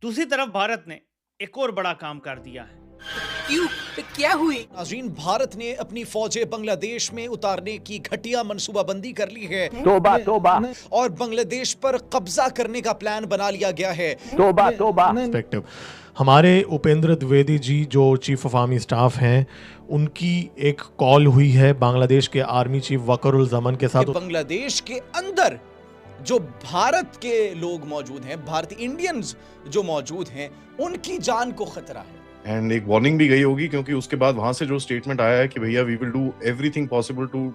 दूसरी तरफ भारत ने एक और बड़ा काम कर दिया है। क्यों? क्या हुई? नाज़रीन, भारत ने अपनी फौजें बांग्लादेश में उतारने की घटिया मंसूबाबंदी कर ली है। तोबा तोबा और बांग्लादेश पर कब्जा करने का प्लान बना लिया गया है। तोबा तोबा। हमारे उपेंद्र द्विवेदी जी जो चीफ ऑफ आर्मी स्टाफ हैं, उनकी एक कॉल हुई है बांग्लादेश के आर्मी चीफ वकरुल जमान के साथ। बांग्लादेश के अंदर जो भारत के लोग मौजूद हैं, भारतीय इंडियंस जो मौजूद हैं, उनकी जान को खतरा है। एंड एक वार्निंग भी गई होगी, क्योंकि उसके बाद वहां से जो स्टेटमेंट आया है कि भैया we will do everything possible to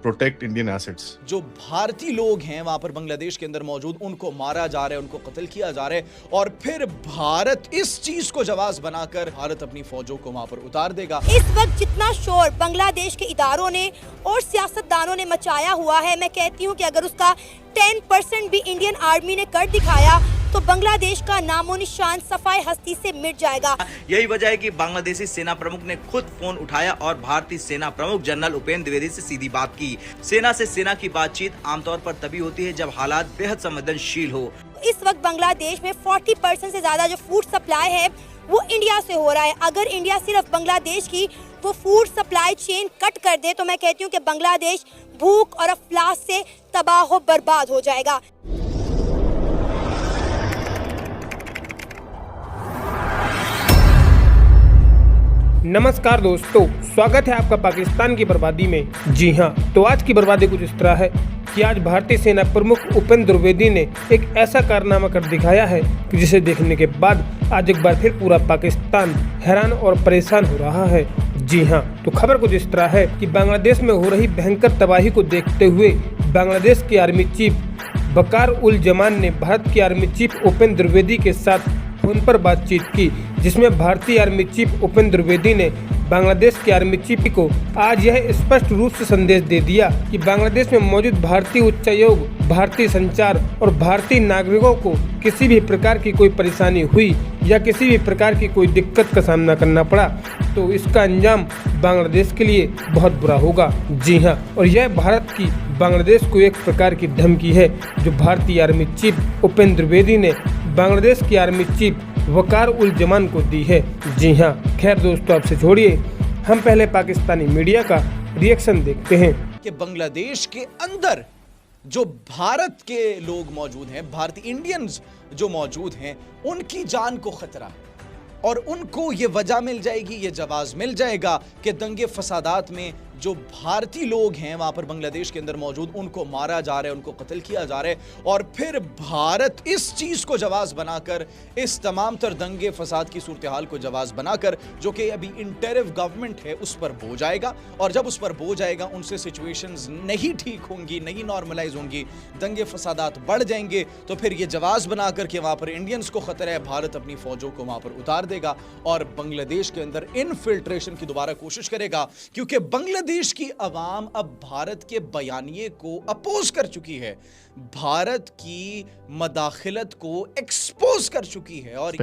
protect Indian assets. जो भारतीय लोग हैं वहां पर बांग्लादेश के अंदर मौजूद, उनको मारा जा रहा है, उनको कत्ल किया जा रहा है, और फिर भारत इस चीज को जवाब बनाकर भारत अपनी फौजों को वहां पर उतार देगा। इस वक्त जितना शोर बांग्लादेश के इदारों ने और सियासतदानों ने मचाया हुआ है, मैं कहती हूँ कि अगर उसका 10% भी इंडियन आर्मी ने कर दिखाया तो बांग्लादेश का नामो निशान सफाई हस्ती से मिट जाएगा। यही वजह है कि बांग्लादेशी सेना प्रमुख ने खुद फोन उठाया और भारतीय सेना प्रमुख जनरल उपेंद्र द्विवेदी से सीधी बात की। सेना से सेना की बातचीत आमतौर पर तभी होती है जब हालात बेहद संवेदनशील हो। इस वक्त बांग्लादेश में 40% से ज्यादा जो फूड सप्लाई है वो इंडिया से हो रहा है। अगर इंडिया सिर्फ बांग्लादेश की वो फूड सप्लाई चेन कट कर दे तो मैं कहती हूँ कि बांग्लादेश भूख और अफलास से तबाह बर्बाद हो जाएगा। नमस्कार दोस्तों, स्वागत है आपका पाकिस्तान की बर्बादी में। जी हाँ, तो आज की बर्बादी कुछ इस तरह है कि आज भारतीय सेना प्रमुख उपेंद्र द्विवेदी ने एक ऐसा कारनामा कर दिखाया है कि जिसे देखने के बाद आज एक बार फिर पूरा पाकिस्तान हैरान और परेशान हो रहा है। जी हाँ, तो खबर कुछ इस तरह है कि बांग्लादेश में हो रही भयंकर तबाही को देखते हुए बांग्लादेश के आर्मी चीफ वकार उल जमान ने भारत के आर्मी चीफ उपेंद्र द्विवेदी के साथ फोन पर बातचीत की, जिसमें भारतीय आर्मी चीफ उपेंद्र द्विवेदी ने बांग्लादेश के आर्मी चीफ को आज यह स्पष्ट रूप से संदेश दे दिया कि बांग्लादेश में मौजूद भारतीय उच्चायोग, भारतीय संचार और भारतीय नागरिकों को किसी भी प्रकार की कोई परेशानी हुई या किसी भी प्रकार की कोई दिक्कत का सामना करना पड़ा तो इसका अंजाम बांग्लादेश के लिए बहुत बुरा होगा। जी हाँ, और यह भारत की बांग्लादेश को एक प्रकार की धमकी है जो भारतीय आर्मी चीफ उपेंद्र द्विवेदी ने बांग्लादेश की आर्मी चीफ वकार उल जमान को दी है। जी हाँ, खैर दोस्तों, आपसे छोड़िए, हम पहले पाकिस्तानी मीडिया का रिएक्शन देखते हैं कि बांग्लादेश के अंदर जो भारत के लोग मौजूद हैं, भारतीय इंडियंस जो मौजूद हैं, उनकी जान को खतरा है और उनको ये वजह मिल जाएगी, ये जवाब मिल जाएगा कि दंगे फसादात में जो भारतीय लोग हैं वहां पर बांग्लादेश के अंदर मौजूद, उनको मारा जा रहा है, उनको कत्ल किया जा रहा है, और फिर भारत इस चीज को जवाब बनाकर, इस तमाम तर दंगे फसाद की सूरत हाल को जवाब बनाकर, जो कि अभी इंटरिम गवर्नमेंट है, उस पर बो जाएगा। और जब उस पर बो जाएगा, उनसे सिचुएशंस नहीं ठीक होंगी, नहीं नॉर्मलाइज होंगी, दंगे फसादात बढ़ जाएंगे, तो फिर ये जवाब बनाकर कि वहां पर इंडियंस को खतरा है, भारत अपनी फौजों को वहां पर उतार देगा और बांग्लादेश के अंदर इनफिल्ट्रेशन की दोबारा कोशिश करेगा, क्योंकि बांग्लादेश की अवाम अब भारत के बयानिए को अपोज कर चुकी है, भारत की मदाखिलत को एक्सपोज कर चुकी है। और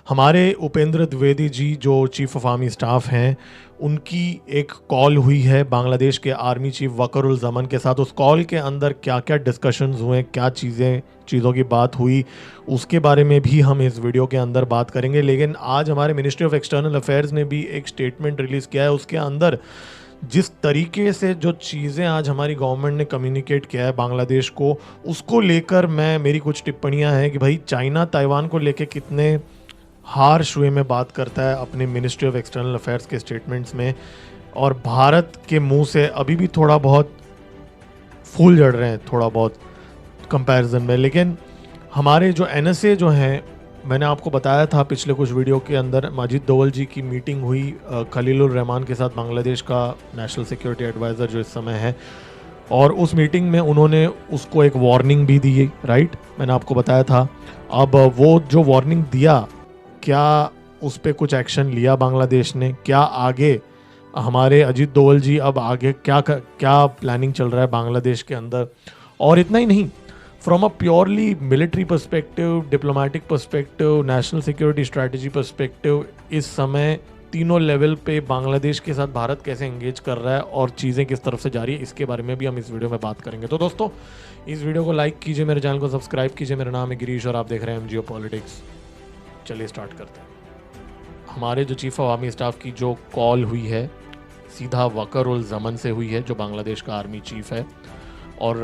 हमारे उपेंद्र द्विवेदी जी जो चीफ ऑफ आर्मी स्टाफ हैं, उनकी एक कॉल हुई है बांग्लादेश के आर्मी चीफ वकरुल जमान के साथ। उस कॉल के अंदर क्या क्या डिस्कशंस हुए, क्या चीज़ों की बात हुई, उसके बारे में भी हम इस वीडियो के अंदर बात करेंगे। लेकिन आज हमारे मिनिस्ट्री ऑफ एक्सटर्नल अफेयर्स ने भी एक स्टेटमेंट रिलीज़ किया है। उसके अंदर जिस तरीके से जो चीज़ें आज हमारी गवर्नमेंट ने कम्युनिकेट किया है बांग्लादेश को, उसको लेकर मेरी कुछ टिप्पणियां हैं कि भाई चाइना ताइवान को लेकर कितने हार्श वे में बात करता है अपने मिनिस्ट्री ऑफ एक्सटर्नल अफेयर्स के स्टेटमेंट्स में, और भारत के मुंह से अभी भी थोड़ा बहुत फूल जड़ रहे हैं, थोड़ा बहुत कंपैरिजन में। लेकिन हमारे जो NSA जो हैं, मैंने आपको बताया था पिछले कुछ वीडियो के अंदर, माजिद दोवल जी की मीटिंग हुई खलीलुर रहमान के साथ, बांग्लादेश का नेशनल सिक्योरिटी एडवाइज़र जो इस समय है, और उस मीटिंग में उन्होंने उसको एक वार्निंग भी दी, राइट, मैंने आपको बताया था। अब वो जो वार्निंग दिया, क्या उस पर कुछ एक्शन लिया बांग्लादेश ने? क्या आगे हमारे अजीत दोवल जी अब आगे क्या प्लानिंग चल रहा है बांग्लादेश के अंदर? और इतना ही नहीं, from a purely military perspective, diplomatic perspective, national security strategy perspective, इस समय तीनों लेवल पे बांग्लादेश के साथ भारत कैसे एंगेज कर रहा है और चीज़ें किस तरफ से जा रही है, इसके बारे में भी हम इस वीडियो में बात करेंगे। तो दोस्तों, इस वीडियो को लाइक कीजिए, मेरे चैनल को सब्सक्राइब कीजिए। मेरा नाम है गिरीश और आप देख रहे हैं MGO पॉलिटिक्स। चलिए स्टार्ट करते हैं। हमारे जो चीफ ऑफ आर्मी स्टाफ की जो कॉल हुई है सीधा वकर उल जमन से हुई है, जो बांग्लादेश का आर्मी चीफ है। और